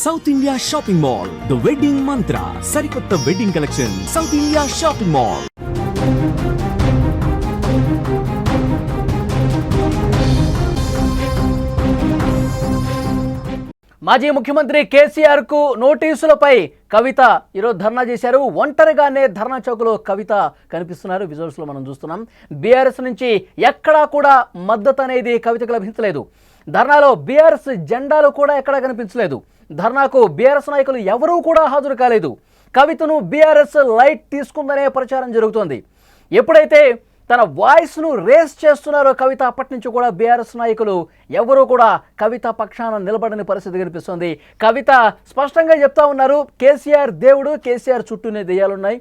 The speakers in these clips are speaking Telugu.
South India shopping mall, the wedding మంత్ర, సరికొత్త wedding collection, south India shopping mall. మాజీ ముఖ్యమంత్రి కేసీఆర్ కు నోటీసులపై కవిత ఈరోజు ధర్నా చేశారు. ఒంటరిగానే ధర్నా చౌక్లో కవిత కనిపిస్తున్నారు. విజువల్స్ లో మనం చూస్తున్నాం. బీఆర్ఎస్ నుంచి ఎక్కడా కూడా మద్దతు అనేది కవితకు లభించలేదు. ధర్నాలో బీఆర్ఎస్ జెండాలు కూడా ఎక్కడా కనిపించలేదు. ధర్నాకు బీఆర్ఎస్ నాయకులు ఎవరూ కూడా హాజరు కాలేదు. కవితను బీఆర్ఎస్ లైట్ తీసుకుందనే ప్రచారం జరుగుతోంది. ఎప్పుడైతే తన వాయిస్ను రేస్ చేస్తున్నారో కవిత, అప్పటి నుంచి కూడా బీఆర్ఎస్ నాయకులు ఎవరూ కూడా కవిత పక్షాన నిలబడని పరిస్థితి కనిపిస్తుంది. కవిత స్పష్టంగా చెప్తా ఉన్నారు, కేసీఆర్ దేవుడు, కేసీఆర్ చుట్టూనే దెయ్యాలున్నాయి,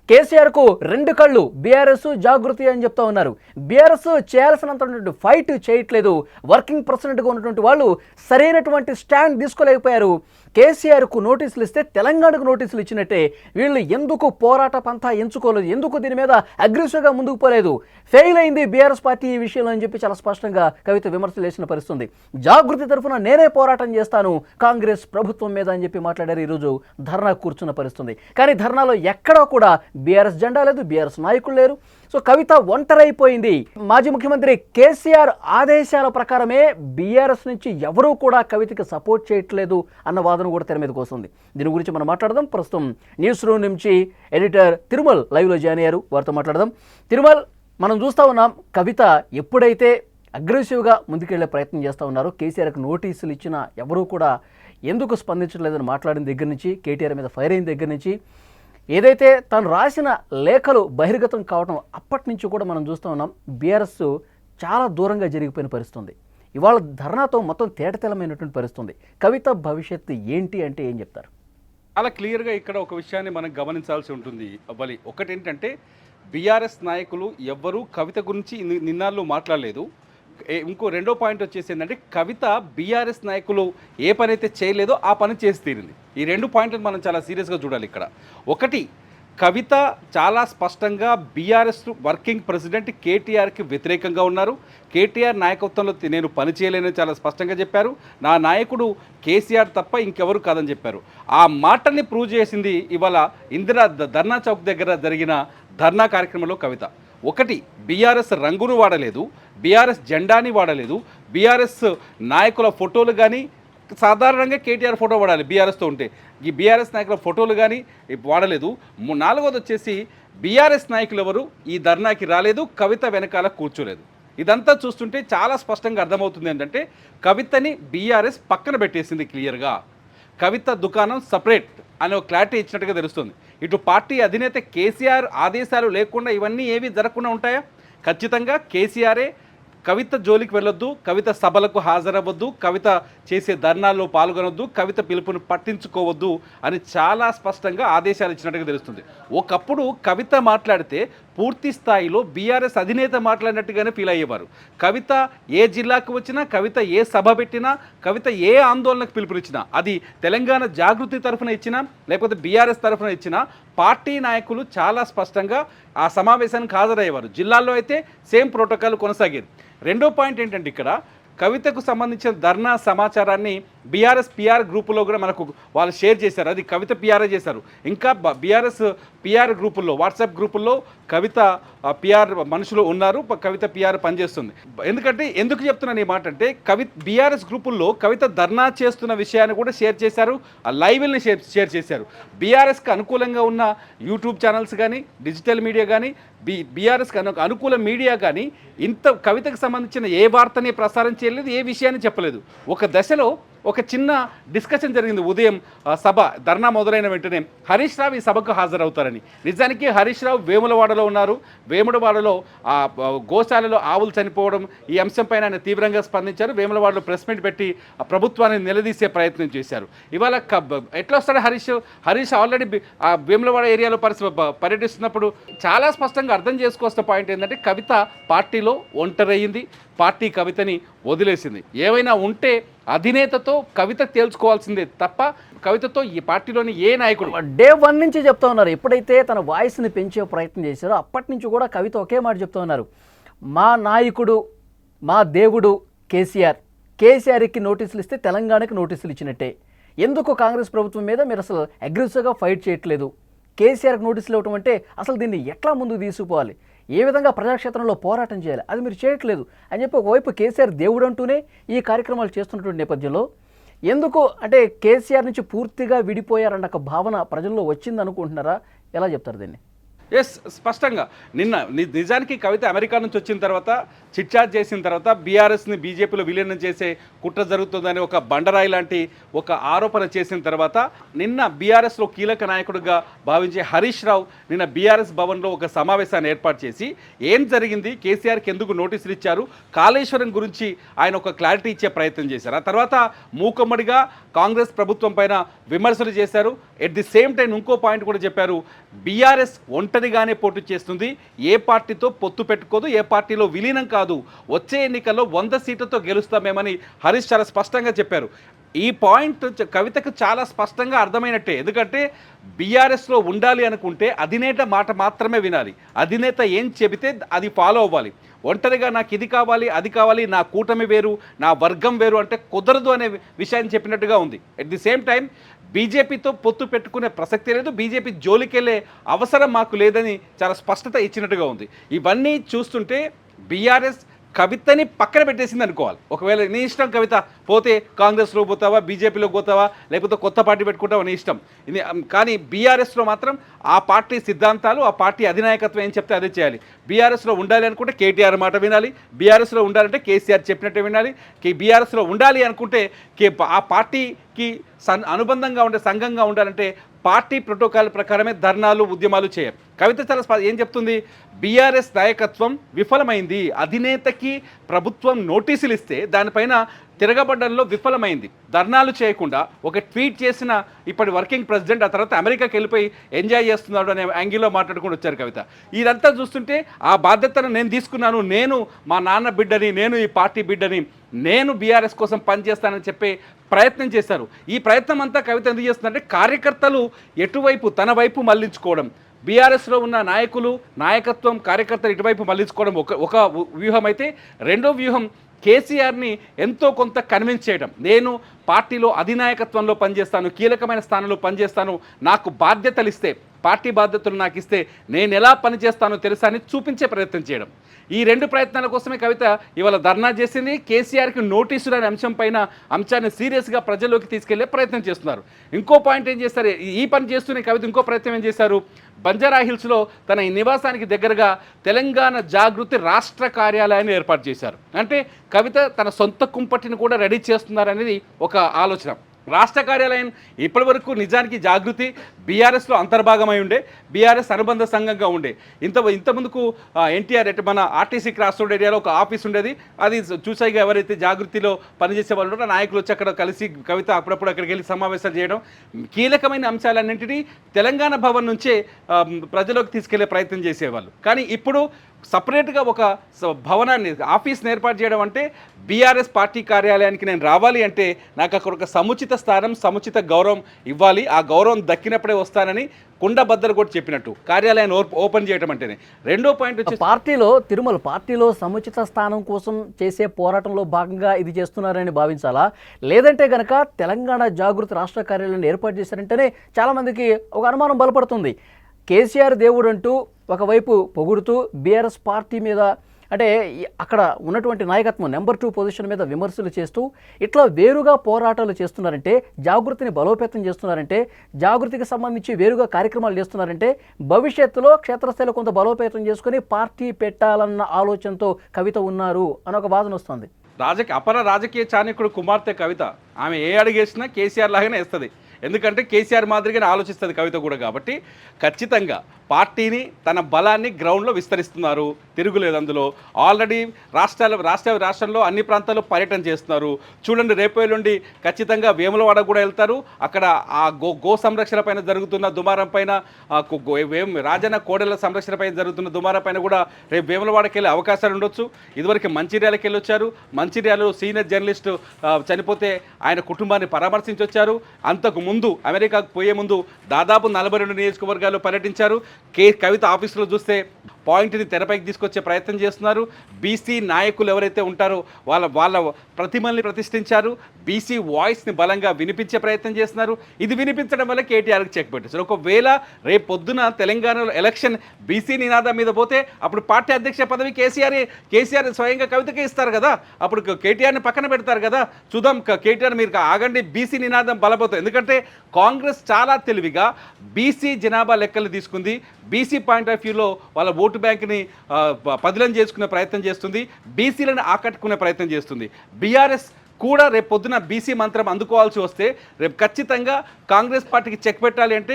కేసీఆర్కు రెండు కళ్ళు, బీఆర్ఎస్ జాగృతి అని చెప్తా ఉన్నారు. బీఆర్ఎస్ చేయాల్సినంత ఫైట్ చేయట్లేదు. వర్కింగ్ ప్రెసిడెంట్గా ఉన్నటువంటి వాళ్ళు సరైనటువంటి స్టాండ్ తీసుకోలేకపోయారు. కేసీఆర్కు నోటీసులు ఇస్తే తెలంగాణకు నోటీసులు ఇచ్చినట్టే. వీళ్ళు ఎందుకు పోరాట పంతా ఎంచుకోలేదు, ఎందుకు దీని మీద అగ్రెసివ్గా ముందుకు పోలేదు, ఫెయిల్ అయింది బీఆర్ఎస్ పార్టీ ఈ విషయంలో అని చెప్పి చాలా స్పష్టంగా కవిత విమర్శలు చేసిన పరిస్థితుంది. జాగృతి తరఫున నేనే పోరాటం చేస్తాను కాంగ్రెస్ ప్రభుత్వం మీద అని చెప్పి మాట్లాడారు. ఈరోజు ధర్నా కూర్చున్న పరిస్థితుంది. కానీ ధర్నాలో ఎక్కడా కూడా బీఆర్ఎస్ జెండా లేదు, బీఆర్ఎస్ నాయకులు లేరు. సో కవిత ఒంటరైపోయింది. మాజీ ముఖ్యమంత్రి కేసీఆర్ ఆదేశాల ప్రకారమే బీఆర్ఎస్ నుంచి ఎవరూ కూడా కవితకి సపోర్ట్ చేయట్లేదు అన్న వాదన కూడా తెర మీదకి వస్తుంది. దీని గురించి మనం మాట్లాడదాం. ప్రస్తుతం న్యూస్ రూమ్ నుంచి ఎడిటర్ తిరుమల్ లైవ్లో జాయిన్ అయ్యారు. వారితో మాట్లాడదాం. తిరుమల్, మనం చూస్తూ ఉన్నాం, కవిత ఎప్పుడైతే అగ్రెసివ్గా ముందుకెళ్లే ప్రయత్నం చేస్తూ ఉన్నారో, కేసీఆర్కి నోటీసులు ఇచ్చినా ఎవరూ కూడా ఎందుకు స్పందించట్లేదని మాట్లాడిన దగ్గర నుంచి, కేటీఆర్ మీద ఫైర్ అయిన దగ్గర నుంచి, ఏదైతే తను రాసిన లేఖలు బహిర్గతం కావడం అప్పటి నుంచి కూడా మనం చూస్తూ ఉన్నాం, బీఆర్ఎస్ చాలా దూరంగా జరిగిపోయిన పరిస్థితుంది. ఇవాళ ధర్నాతో మొత్తం తేటతెల్లమైనటువంటి పరిస్థితుంది. కవిత భవిష్యత్తు ఏంటి అంటే ఏం చెప్తారు? చాలా క్లియర్గా ఇక్కడ ఒక విషయాన్ని మనం గమనించాల్సి ఉంటుంది బలి. ఒకటేంటంటే బీఆర్ఎస్ నాయకులు ఎవ్వరూ కవిత గురించి నిన్నాళ్ళు మాట్లాడలేదు. ఇంకో రెండో పాయింట్ వచ్చేసి ఏంటంటే, కవిత బీఆర్ఎస్ నాయకులు ఏ పని అయితే చేయలేదో ఆ పని చేసి తీరింది. ఈ రెండు పాయింట్లు మనం చాలా సీరియస్గా చూడాలి ఇక్కడ. ఒకటి, కవిత చాలా స్పష్టంగా బీఆర్ఎస్ వర్కింగ్ ప్రెసిడెంట్ కేటీఆర్కి వ్యతిరేకంగా ఉన్నారు. కేటీఆర్ నాయకత్వంలో నేను పని చేయలేనని చాలా స్పష్టంగా చెప్పారు. నా నాయకుడు కేసీఆర్ తప్ప ఇంకెవరు కాదని చెప్పారు. ఆ మాటల్ని ప్రూవ్ చేసింది ఇవాళ ఇందిరా ధర్నా చౌక్ దగ్గర జరిగిన ధర్నా కార్యక్రమంలో కవిత. ఒకటి, బీఆర్ఎస్ రంగును వాడలేదు, బీఆర్ఎస్ జెండాని వాడలేదు, బీఆర్ఎస్ నాయకుల ఫోటోలు కానీ, సాధారణంగా కేటీఆర్ ఫోటో వాడాలి బీఆర్ఎస్తో ఉంటే, ఈ బీఆర్ఎస్ నాయకుల ఫోటోలు కానీ వాడలేదు. నాలుగోది వచ్చేసి, బీఆర్ఎస్ నాయకులు ఎవరు ఈ ధర్నాకి రాలేదు, కవిత వెనకాల కూర్చోలేదు. ఇదంతా చూస్తుంటే చాలా స్పష్టంగా అర్థమవుతుంది ఏంటంటే, కవితని బీఆర్ఎస్ పక్కన పెట్టేసింది క్లియర్గా. కవిత దుకాణం సపరేట్ అనే ఒక క్లారిటీ ఇచ్చినట్టుగా తెలుస్తుంది. ఇటు పార్టీ అధినేత కేసీఆర్ ఆదేశాలు లేకుండా ఇవన్నీ ఏవి జరగకుండా ఉంటాయా? ఖచ్చితంగా కేసీఆరే కవిత జోలికి వెళ్ళొద్దు, కవిత సభలకు హాజరవ్వద్దు, కవిత చేసే ధర్నాల్లో పాల్గొనొద్దు, కవిత పిలుపుని పట్టించుకోవద్దు అని చాలా స్పష్టంగా ఆదేశాలు ఇచ్చినట్టుగా తెలుస్తుంది. ఒకప్పుడు కవిత మాట్లాడితే పూర్తి స్థాయిలో బీఆర్ఎస్ అధినేత మాట్లాడినట్టుగానే ఫీల్ అయ్యేవారు. కవిత ఏ జిల్లాకు వచ్చినా, కవిత ఏ సభ పెట్టినా, కవిత ఏ ఆందోళనకు పిలుపునిచ్చినా, అది తెలంగాణ జాగృతి తరఫున ఇచ్చినా లేకపోతే బీఆర్ఎస్ తరఫున ఇచ్చినా, పార్టీ నాయకులు చాలా స్పష్టంగా ఆ సమావేశానికి హాజరయ్యేవారు. జిల్లాల్లో అయితే సేమ్ ప్రోటోకాల్ కొనసాగేది. రెండో పాయింట్ ఏంటంటే, ఇక్కడ కవితకు సంబంధించిన ధర్నా సమాచారాన్ని బీఆర్ఎస్ పిఆర్ గ్రూపులో కూడా మనకు వాళ్ళు షేర్ చేశారు. అది కవిత పిఆర్ఏ చేశారు. ఇంకా బీఆర్ఎస్ పిఆర్ గ్రూపుల్లో, వాట్సాప్ గ్రూపుల్లో కవిత పిఆర్ మనుషులు ఉన్నారు, కవిత పిఆర్ పనిచేస్తుంది. ఎందుకు చెప్తున్నాను ఈ మాట అంటే, బీఆర్ఎస్ గ్రూపుల్లో కవిత ధర్నా చేస్తున్న విషయాన్ని కూడా షేర్ చేశారు, ఆ లైవ్ని షేర్ చేశారు. బీఆర్ఎస్కి అనుకూలంగా ఉన్న యూట్యూబ్ ఛానల్స్ కానీ, డిజిటల్ మీడియా కానీ, బీఆర్ఎస్కి అనుకూల మీడియా కానీ ఇంత కవితకు సంబంధించిన ఏ వార్తని ప్రసారం చేయలేదు, ఏ విషయాన్ని చెప్పలేదు. ఒక దశలో ఒక చిన్న డిస్కషన్ జరిగింది ఉదయం సభ ధర్నా మొదలైన వెంటనే, హరీష్ రావు ఈ సభకు హాజరవుతారని. నిజానికి హరీష్ రావు వేములవాడలో ఉన్నారు. వేములవాడలో గోశాలలో ఆవులు చనిపోవడం, ఈ అంశంపైన ఆయన తీవ్రంగా స్పందించారు. వేములవాడలో ప్రెస్ మీట్ పెట్టి ప్రభుత్వాన్ని నిలదీసే ప్రయత్నం చేశారు. ఇవాళ ఎట్లా వస్తాడు హరీష్ ఆల్రెడీ వేములవాడ ఏరియాలో పర్యటిస్తున్నప్పుడు చాలా స్పష్టంగా అర్థం చేసుకోవాల్సిన పాయింట్ ఏంటంటే, కవిత పార్టీలో ఒంటరయ్యింది, పార్టీ కవితని వదిలేసింది. ఏమైనా ఉంటే అధినేతతో కవిత తేల్చుకోవాల్సిందే తప్ప కవితతో ఈ పార్టీలోని ఏ నాయకుడు. డే 1 నుంచి చెప్తా ఉన్నారు, ఎప్పుడైతే తన వాయిస్ని పెంచే ప్రయత్నం చేశారో అప్పటి నుంచి కూడా కవిత ఒకే మాట చెప్తా ఉన్నారు, మా నాయకుడు, మా దేవుడు కేసీఆర్కి నోటీసులు ఇస్తే తెలంగాణకి నోటీసులు ఇచ్చినట్టే. ఎందుకు కాంగ్రెస్ ప్రభుత్వం మీద మీరు అసలు అగ్రెసివ్గా ఫైట్ చేయట్లేదు? కేసీఆర్కి నోటీసులు ఇవ్వటం అంటే అసలు దీన్ని ఎట్లా ముందుకు తీసుకుపోవాలి, ఏ విధంగా ప్రజాక్షేత్రంలో పోరాటం చేయాలి, అది మీరు చేయట్లేదు అని చెప్పి ఒకవైపు కేసీఆర్ దేవుడు అంటూనే ఈ కార్యక్రమాలు చేస్తున్నటువంటి నేపథ్యంలో ఎందుకు అంటే కేసీఆర్ నుంచి పూర్తిగా విడిపోయారన్న ఒక భావన ప్రజల్లో వచ్చింది అనుకుంటున్నారా? ఎలా చెప్తారు దీన్ని? ఎస్, స్పష్టంగా నిజానికి కవిత అమెరికా నుంచి వచ్చిన తర్వాత చిట్చాట్ చేసిన తర్వాత బీఆర్ఎస్ని బీజేపీలో విలీనం చేసే కుట్ర జరుగుతుందని ఒక బండరాయి లాంటి ఒక ఆరోపణ చేసిన తర్వాత నిన్న బీఆర్ఎస్లో కీలక నాయకుడిగా భావించే హరీష్ రావు నిన్న బీఆర్ఎస్ భవన్లో ఒక సమావేశాన్ని ఏర్పాటు చేసి ఏం జరిగింది, కేసీఆర్కి ఎందుకు నోటీసులు ఇచ్చారు, కాళేశ్వరం గురించి ఆయన ఒక క్లారిటీ ఇచ్చే ప్రయత్నం చేశారు. ఆ తర్వాత మూకమ్మడిగా కాంగ్రెస్ ప్రభుత్వం పైన విమర్శలు చేశారు. ఎట్ ది సేమ్ టైం ఇంకో పాయింట్ కూడా చెప్పారు, బీఆర్ఎస్ ఒంటరిగానే పోటీ చేస్తుంది, ఏ పార్టీతో పొత్తు పెట్టుకోదు, ఏ పార్టీలో విలీనం కాదు, వచ్చే ఎన్నికల్లో 100 సీట్లతో గెలుస్తామేమని హరీష్ చాలా స్పష్టంగా చెప్పారు. ఈ పాయింట్ కవితకు చాలా స్పష్టంగా అర్థమైనట్టే. ఎందుకంటే బీఆర్ఎస్లో ఉండాలి అనుకుంటే అధినేత మాట మాత్రమే వినాలి, అధినేత ఏం చెబితే అది ఫాలో అవ్వాలి. ఒంటరిగా నాకు ఇది కావాలి అది కావాలి, నా కూటమి వేరు నా వర్గం వేరు అంటే కుదరదు అనే విషయాన్ని చెప్పినట్టుగా ఉంది. ఎట్ ది సేమ్ టైం బీజేపీతో పొత్తు పెట్టుకునే ప్రసక్తి లేదు, బీజేపీ జోలికెళ్ళే అవసరం మాకు లేదని చాలా స్పష్టత ఇచ్చినట్టుగా ఉంది. ఇవన్నీ చూస్తుంటే బీఆర్ఎస్ కవితని పక్కన పెట్టేసింది అనుకోవాలి. ఒకవేళ నీ ఇష్టం కవిత, పోతే కాంగ్రెస్లో పోతావా, బీజేపీలో పోతావా, లేకపోతే కొత్త పార్టీ పెట్టుకుంటావా, నీ ఇష్టం. ఇది కానీ బీఆర్ఎస్లో మాత్రం ఆ పార్టీ సిద్ధాంతాలు, ఆ పార్టీ అధినాయకత్వం ఏం చెప్తే అదే చేయాలి. బీఆర్ఎస్లో ఉండాలి అనుకుంటే కేటీఆర్ మాట వినాలి, బీఆర్ఎస్లో ఉండాలంటే కేసీఆర్ చెప్పినట్టే వినాలి, బీఆర్ఎస్లో ఉండాలి అనుకుంటే ఆ పార్టీకి అనుబంధంగా ఉండే సంఘంగా ఉండాలంటే పార్టీ ప్రోటోకాల్ ప్రకారమే ధర్నాలు ఉద్యమాలు చేయాలి. కవిత చాలా ఏం చెప్తుంది, బీఆర్ఎస్ నాయకత్వం విఫలమైంది, అధినేతకి ప్రభుత్వం నోటీసులు ఇస్తే దానిపైన తిరగబడ్డంలో విఫలమైంది, ధర్నాలు చేయకుండా ఒక ట్వీట్ చేసిన ఇప్పటి వర్కింగ్ ప్రెసిడెంట్ ఆ తర్వాత అమెరికాకి వెళ్ళిపోయి ఎంజాయ్ చేస్తున్నాడు అనే యాంగిల్లో మాట్లాడుకుంటూ వచ్చారు కవిత. ఇదంతా చూస్తుంటే ఆ బాధ్యతను నేను తీసుకున్నాను, నేను మా నాన్న బిడ్డని, నేను ఈ పార్టీ బిడ్డని, నేను బీఆర్ఎస్ కోసం పనిచేస్తానని చెప్పే ప్రయత్నం చేశారు. ఈ ప్రయత్నం అంతా కవిత ఎందుకు చేస్తుందంటే కార్యకర్తలు ఎటువైపు తన వైపు మళ్లించుకోవడం, బీఆర్ఎస్లో ఉన్న నాయకులు నాయకత్వం కార్యకర్తలు ఇటువైపు మళ్లించుకోవడం ఒక వ్యూహం అయితే, రెండో వ్యూహం కేసీఆర్ని ఎంతో కొంత కన్విన్స్ చేయడం. నేను పార్టీలో అధినాయకత్వంలో పనిచేస్తాను, కీలకమైన స్థానంలో పనిచేస్తాను, నాకు బాధ్యతలు ఇస్తే, పార్టీ బాధ్యతలు నాకు ఇస్తే నేను ఎలా పనిచేస్తానో తెలుసా అని చూపించే ప్రయత్నం చేయడం. ఈ రెండు ప్రయత్నాల కోసమే కవిత ఇవాళ ధర్నా చేసింది. కేసీఆర్కి నోటీసులు అనే అంశాన్ని సీరియస్గా ప్రజల్లోకి తీసుకెళ్లే ప్రయత్నం చేస్తున్నారు. ఇంకో పాయింట్ ఏం చేస్తారు, ఈ పని చేస్తూనే కవిత ఇంకో ప్రయత్నం ఏం చేశారు, బంజారా హిల్స్లో తన ఈ నివాసానికి దగ్గరగా తెలంగాణ జాగృతి రాష్ట్ర కార్యాలయాన్ని ఏర్పాటు చేశారు. అంటే కవిత తన సొంత కుంపటిని కూడా రెడీ చేస్తున్నారనేది ఒక ఆలోచన. రాష్ట్ర కార్యాలయం ఇప్పటివరకు నిజానికి జాగృతి బీఆర్ఎస్లో అంతర్భాగమై ఉండే, బీఆర్ఎస్ అనుబంధ సంఘంగా ఉండే. ఇంతకుముందుకు ఎన్టీఆర్ మన ఆర్టీసీ క్రాస్ రోడ్ ఏరియాలో ఒక ఆఫీస్ ఉండేది. అది చూసాయిగా ఎవరైతే జాగృతిలో పనిచేసే వాళ్ళు ఉన్నారో నాయకులు వచ్చి అక్కడ కలిసి కవిత అప్పుడప్పుడు అక్కడికి వెళ్ళి సమావేశాలు చేయడం, కీలకమైన అంశాలన్నింటినీ తెలంగాణ భవన్ నుంచే ప్రజలోకి తీసుకెళ్లే ప్రయత్నం చేసేవాళ్ళు. కానీ ఇప్పుడు సపరేట్గా ఒక భవనాన్ని ఆఫీస్ని ఏర్పాటు చేయడం అంటే బీఆర్ఎస్ పార్టీ కార్యాలయానికి నేను రావాలి అంటే నాకు అక్కడ ఒక సముచిత స్థానం సముచిత గౌరవం ఇవ్వాలి, ఆ గౌరవం దక్కినప్పుడే వస్తానని కుండబద్దలు కూడా చెప్పినట్టు కార్యాలయాన్ని ఓపెన్ చేయడం అంటేనే. రెండో పాయింట్ వచ్చి పార్టీలో తిరుమల పార్టీలో సముచిత స్థానం కోసం చేసే పోరాటంలో భాగంగా ఇది చేస్తున్నారని భావించాలా, లేదంటే గనక తెలంగాణ జాగృతి రాష్ట్ర కార్యాలయాన్ని ఏర్పాటు చేశారంటేనే చాలామందికి ఒక అనుమానం బలపడుతుంది. కేసీఆర్ దేవుడు అంటూ ఒకవైపు పొగుడుతూ బీఆర్ఎస్ పార్టీ మీద అంటే అక్కడ ఉన్నటువంటి నాయకత్వం నెంబర్ 2 పొజిషన్ మీద విమర్శలు చేస్తూ ఇట్లా వేరుగా పోరాటాలు చేస్తున్నారంటే, జాగృతిని బలోపేతం చేస్తున్నారంటే, జాగృతికి సంబంధించి వేరుగా కార్యక్రమాలు చేస్తున్నారంటే భవిష్యత్తులో క్షేత్రస్థాయిలో కొంత బలోపేతం చేసుకుని పార్టీ పెట్టాలన్న ఆలోచనతో కవిత ఉన్నారు అని ఒక వాదన వస్తుంది. అపర రాజకీయ చాణక్యుడు కుమార్తె కవిత, ఆమె ఏ అడుగేసినా కేసీఆర్ లాగానే వేస్తుంది. ఎందుకంటే కేసీఆర్ మాదిరిగానే ఆలోచిస్తుంది కవిత కూడా. కాబట్టి ఖచ్చితంగా పార్టీని తన బలాన్ని గ్రౌండ్లో విస్తరిస్తున్నారు, తిరుగులేదు అందులో. ఆల్రెడీ రాష్ట్రంలో అన్ని ప్రాంతాల్లో పర్యటన చేస్తున్నారు. చూడండి, రేపు ఎల్లుండి ఖచ్చితంగా వేములవాడ కూడా వెళ్తారు. అక్కడ ఆ గో సంరక్షణ పైన జరుగుతున్న దుమారం పైన, రాజన్న కోడెల సంరక్షణ పైన జరుగుతున్న దుమారం పైన కూడా రేపు వేములవాడకి వెళ్ళే అవకాశాలు ఉండొచ్చు. ఇదివరకు మంచిర్యాలకి వెళ్ళి వచ్చారు. మంచిర్యాలలో సీనియర్ జర్నలిస్టు చనిపోతే ఆయన కుటుంబాన్ని పరామర్శించి వచ్చారు. అంతకు ముందు అమెరికాకు పోయే ముందు దాదాపు 42 నియోజకవర్గాల్లో పర్యటించారు. కవిత ఆఫీసులో చూస్తే పాయింట్ని తెరపైకి తీసుకొచ్చే ప్రయత్నం చేస్తున్నారు. బీసీ నాయకులు ఎవరైతే ఉంటారో వాళ్ళ ప్రతిమల్ని ప్రతిష్ఠించారు. బీసీ వాయిస్ని బలంగా వినిపించే ప్రయత్నం చేస్తున్నారు. ఇది వినిపించడం వల్ల కేటీఆర్కి చెక్ పెట్టేస్తారు. ఒకవేళ రేపు పొద్దున తెలంగాణలో ఎలక్షన్ బీసీ నినాదం మీద పోతే అప్పుడు పార్టీ అధ్యక్ష పదవి కేసీఆర్ స్వయంగా కవితకే ఇస్తారు కదా, అప్పుడు కేటీఆర్ని పక్కన పెడతారు కదా. చూద్దాం కేటీఆర్ మీరు ఆగండి, బీసీ నినాదం బలపోతుంది. ఎందుకంటే కాంగ్రెస్ చాలా తెలివిగా బీసీ జనాభా లెక్కలు తీసుకుంది. బీసీ పాయింట్ ఆఫ్ వ్యూలో వాళ్ళ ఓటు బ్యాంక్ని పదిలం చేసుకునే ప్రయత్నం చేస్తుంది, బీసీలను ఆకట్టుకునే ప్రయత్నం చేస్తుంది. బీఆర్ఎస్ కూడా రేపు పొద్దున బీసీ మంత్రం అందుకోవాల్సి వస్తే రేపు ఖచ్చితంగా కాంగ్రెస్ పార్టీకి చెక్ పెట్టాలి అంటే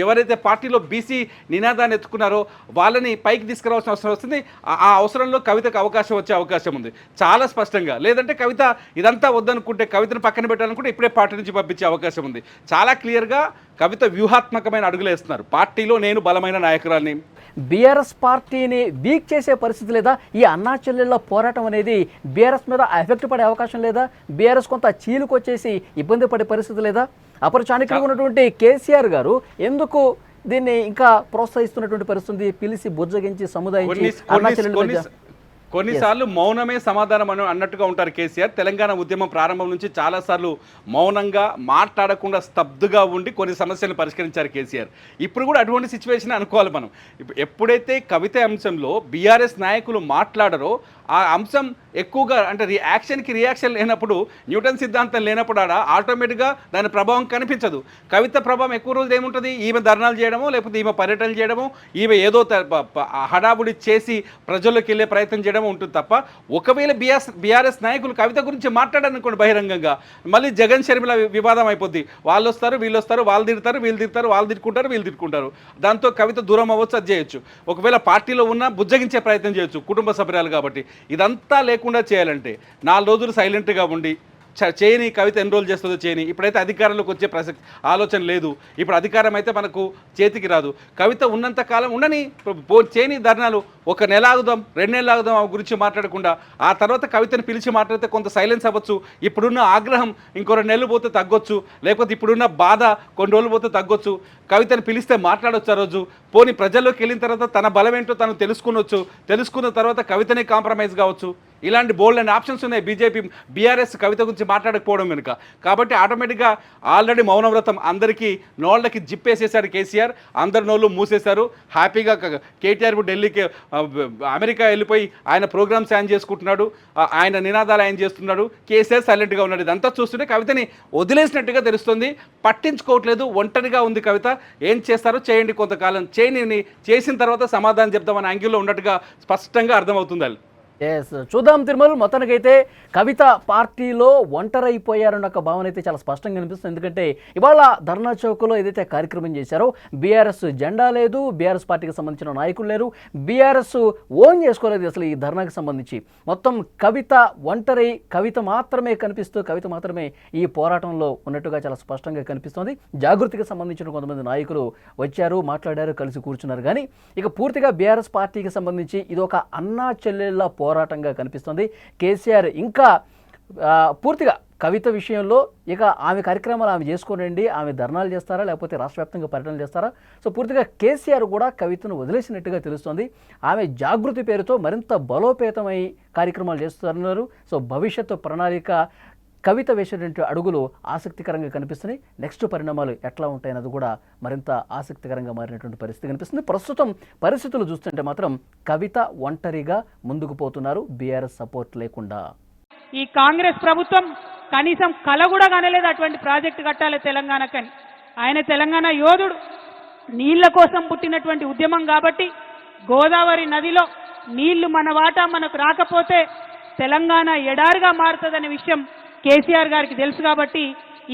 ఎవరైతే పార్టీలో బీసీ నినాదాన్ని ఎత్తుకున్నారో వాళ్ళని పైకి తీసుకురావాల్సిన అవసరం వస్తుంది. ఆ అవసరంలో కవితకు అవకాశం వచ్చే అవకాశం ఉంది చాలా స్పష్టంగా. లేదంటే కవిత ఇదంతా వద్దనుకుంటే, కవితను పక్కన పెట్టాలనుకుంటే ఇప్పుడే పార్టీ నుంచి పంపించే అవకాశం ఉంది. చాలా క్లియర్గా కవిత వ్యూహాత్మకమైన అడుగులు వేస్తున్నారు. పార్టీలో నేను బలమైన నాయకురాల్ని, బీఆర్ఎస్ పార్టీని వీక్ చేసే పరిస్థితి లేదా? ఈ అన్నా చెల్లెళ్ళ పోరాటం అనేది బీఆర్ఎస్ మీద ఎఫెక్ట్ పడే అవకాశం లేదా? బీఆర్ఎస్ కొంత చీలుకొచ్చేసి ఇబ్బంది పడే పరిస్థితి లేదా? అప్పుడు చాణక్యంగా ఉన్నటువంటి కేసీఆర్ గారు ఎందుకు దీన్ని ఇంకా ప్రోత్సహిస్తున్నటువంటి పరిస్థితి? పిలిచి బుజ్జగించి సముదాయించి అన్నా చెల్లెళ్ళ కొన్నిసార్లు మౌనమే సమాధానం అన్నట్టుగా ఉంటారు కేసీఆర్. తెలంగాణ ఉద్యమం ప్రారంభం నుంచి చాలాసార్లు మౌనంగా మాట్లాడకుండా స్తబ్దుగా ఉండి కొన్ని సమస్యలను పరిష్కరించారు కేసీఆర్. ఇప్పుడు కూడా అటువంటి సిచ్యువేషన్ అనుకోవాలి మనం. ఎప్పుడైతే కవిత అంశంలో బీఆర్ఎస్ నాయకులు మాట్లాడరో ఆ అంశం ఎక్కువగా అంటే రియాక్షన్ లేనప్పుడు, న్యూటన్ సిద్ధాంతం లేనప్పుడు ఆటోమేటిక్గా దాని ప్రభావం కనిపించదు. కవిత ప్రభావం ఎక్కువ రోజులు ఏముంటుంది? ఈమె ధర్నాలు చేయడమో, లేకపోతే ఈమె పర్యటనలు చేయడమో, ఈమె ఏదో హడాబుడి చేసి ప్రజల్లోకి వెళ్ళే ప్రయత్నం చేయడమో ఉంటుంది తప్ప, ఒకవేళ బీఆర్ఎస్ నాయకులు కవిత గురించి మాట్లాడారనుకోండి బహిరంగంగా, మళ్ళీ జగన్ షర్మిల వివాదం అయిపోద్ది. వాళ్ళు వస్తారు, వీళ్ళు వస్తారు, వాళ్ళు తిడతారు, వీళ్ళు తిడతారు, వాళ్ళు తిట్టుకుంటారు, వీళ్ళు తిట్టుకుంటారు. దాంతో కవిత దూరం అవ్వచ్చు, అది చేయొచ్చు. ఒకవేళ పార్టీలో ఉన్న బుజ్జగించే ప్రయత్నం చేయొచ్చు కుటుంబ సభ్యురాలు కాబట్టి. ఇదంతా లేకుండా చేయాలంటే 4 రోజులు సైలెంట్గా ఉండి చేయని, కవిత ఎన్రోల్ చేస్తుందో చేయని. ఇప్పుడైతే అధికారంలోకి వచ్చే ఆలోచన లేదు. ఇప్పుడు అధికారం అయితే మనకు చేతికి రాదు. కవిత ఉన్నంత కాలం ఉండని, చేయని ధర్నాలు 1 నెల ఆగుదాం, 2 నెలలు ఆగుదాం ఆ గురించి మాట్లాడకుండా. ఆ తర్వాత కవితను పిలిచి మాట్లాడితే కొంత సైలెన్స్ అవ్వచ్చు. ఇప్పుడున్న ఆగ్రహం ఇంకో 2 నెలలు పోతే తగ్గొచ్చు, లేకపోతే ఇప్పుడున్న బాధ కొన్ని రోజులు పోతే తగ్గొచ్చు. కవితను పిలిస్తే మాట్లాడవచ్చు ఆ రోజు. పోనీ ప్రజల్లోకి వెళ్ళిన తర్వాత తన బలం ఏంటో తను తెలుసుకున్న తర్వాత కవితనే కాంప్రమైజ్ కావచ్చు. ఇలాంటి బోల్డ్ అండ్ ఆప్షన్స్ ఉన్నాయి బీఆర్ఎస్ కవిత గురించి మాట్లాడకపోవడం వెనుక. కాబట్టి ఆటోమేటిక్గా ఆల్రెడీ మౌనవ్రతం అందరికీ నోళ్ళకి జిప్పేసేశారు కేసీఆర్. అందరి నోళ్ళు మూసేశారు. హ్యాపీగా కేటీఆర్ ఢిల్లీకి అమెరికా వెళ్ళిపోయి ఆయన ప్రోగ్రామ్స్ ఆయన చేసుకుంటున్నాడు, ఆయన నినాదాలు ఆయన చేస్తున్నాడు. కేసీఆర్ సైలెంట్గా ఉన్నాడు. ఇదంతా చూస్తుంటే కవితని వదిలేసినట్టుగా తెలుస్తుంది. పట్టించుకోవట్లేదు, ఒంటరిగా ఉంది కవిత. ఏం చేస్తారో చేయండి, కొంతకాలం చేసిన తర్వాత సమాధానం చెప్దామని యాంగిల్లో ఉన్నట్టుగా స్పష్టంగా అర్థమవుతుంది. చూద్దాం తిరుమల. మొత్తానికైతే కవిత పార్టీలో ఒంటరైపోయారన్న ఒక భావన అయితే చాలా స్పష్టంగా కనిపిస్తుంది. ఎందుకంటే ఇవాళ ధర్నా చౌక్లో ఏదైతే కార్యక్రమం చేశారో బీఆర్ఎస్ జెండా లేదు, బీఆర్ఎస్ పార్టీకి సంబంధించిన నాయకులు లేరు, బీఆర్ఎస్ ఓన్ చేసుకోలేదు అసలు ఈ ధర్నాకి సంబంధించి. మొత్తం కవిత ఒంటరి, కవిత మాత్రమే కనిపిస్తూ, కవిత మాత్రమే ఈ పోరాటంలో ఉన్నట్టుగా చాలా స్పష్టంగా కనిపిస్తుంది. జాగృతికి సంబంధించిన కొంతమంది నాయకులు వచ్చారు, మాట్లాడారు, కలిసి కూర్చున్నారు. కానీ ఇక పూర్తిగా బీఆర్ఎస్ పార్టీకి సంబంధించి ఇది ఒక అన్నా చెల్లెళ్ళ పోరాటంగా కనిపిస్తుంది. కేసీఆర్ ఇంకా పూర్తిగా కవిత విషయంలో ఇక ఆమె కార్యక్రమాలు ఆమె చేసుకోనండి, ఆమె ధర్నాలు చేస్తారా లేకపోతే రాష్ట్ర వ్యాప్తంగా పర్యటనలు చేస్తారా? సో పూర్తిగా కేసీఆర్ కూడా కవితను వదిలేసినట్టుగా తెలుస్తుంది. ఆమె జాగృతి పేరుతో మరింత బలోపేతమై కార్యక్రమాలు చేస్తున్నారు. సో భవిష్యత్తు ప్రణాళిక కవిత వేసేటువంటి అడుగులు ఆసక్తికరంగా కనిపిస్తున్నాయి. నెక్స్ట్ పరిణామాలు ఎట్లా ఉంటాయన్నది కూడా మరింత ఆసక్తికరంగా మారినటువంటి పరిస్థితి కనిపిస్తుంది. ప్రస్తుతం పరిస్థితులు చూస్తుంటే మాత్రం కవిత ఒంటరిగా ముందుకు పోతున్నారు, బీఆర్ఎస్ సపోర్ట్ లేకుండా. ఈ కాంగ్రెస్ ప్రభుత్వం కనీసం కల కూడా కనలేదు అటువంటి ప్రాజెక్టు కట్టాలి తెలంగాణకని. ఆయన తెలంగాణ యోధుడు, నీళ్ల కోసం పుట్టినటువంటి ఉద్యమం కాబట్టి గోదావరి నదిలో నీళ్లు మన వాటా మనకు రాకపోతే తెలంగాణ ఎడారిగా మారుతుందనే విషయం కేసీఆర్ గారికి తెలుసు. కాబట్టి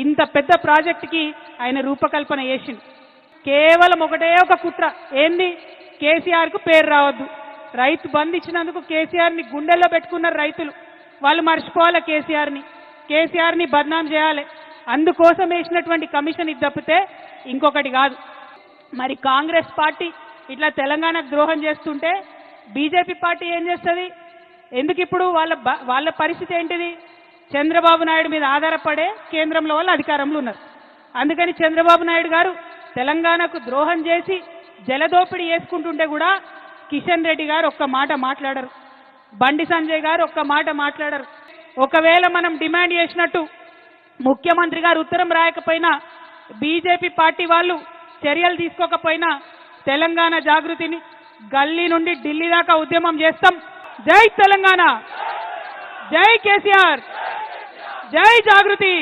ఇంత పెద్ద ప్రాజెక్టుకి ఆయన రూపకల్పన చేసింది. కేవలం ఒకటే ఒక కుట్ర, ఏంది? కేసీఆర్కు పేరు రావద్దు. రైతు బంధు ఇచ్చినందుకు కేసీఆర్ని గుండెల్లో పెట్టుకున్నారు రైతులు. వాళ్ళు మర్చిపోవాలి కేసీఆర్ని బద్నాం చేయాలి. అందుకోసం వేసినటువంటి కమిషన్ ఇది తప్పితే ఇంకొకటి కాదు. మరి కాంగ్రెస్ పార్టీ ఇట్లా తెలంగాణకు ద్రోహం చేస్తుంటే బీజేపీ పార్టీ ఏం చేస్తుంది? ఎందుకు ఇప్పుడు వాళ్ళ పరిస్థితి ఏంటిది? చంద్రబాబు నాయుడు మీద ఆధారపడే కేంద్రంలో వాళ్ళు అధికారంలో ఉన్నారు. అందుకని చంద్రబాబు నాయుడు గారు తెలంగాణకు ద్రోహం చేసి జలదోపిడీ చేసుకుంటుంటే కూడా కిషన్ రెడ్డి గారు ఒక్క మాట మాట్లాడరు, బండి సంజయ్ గారు ఒక్క మాట మాట్లాడరు. ఒకవేళ మనం డిమాండ్ చేసినట్టు ముఖ్యమంత్రి గారు ఉత్తరం రాయకపోయినా, బీజేపీ పార్టీ వాళ్ళు చర్యలు తీసుకోకపోయినా తెలంగాణ జాగృతిని గల్లీ నుండి ఢిల్లీ దాకా ఉద్యమం చేస్తాం. జై తెలంగాణ, జై కేసీఆర్, జై జాగృతి.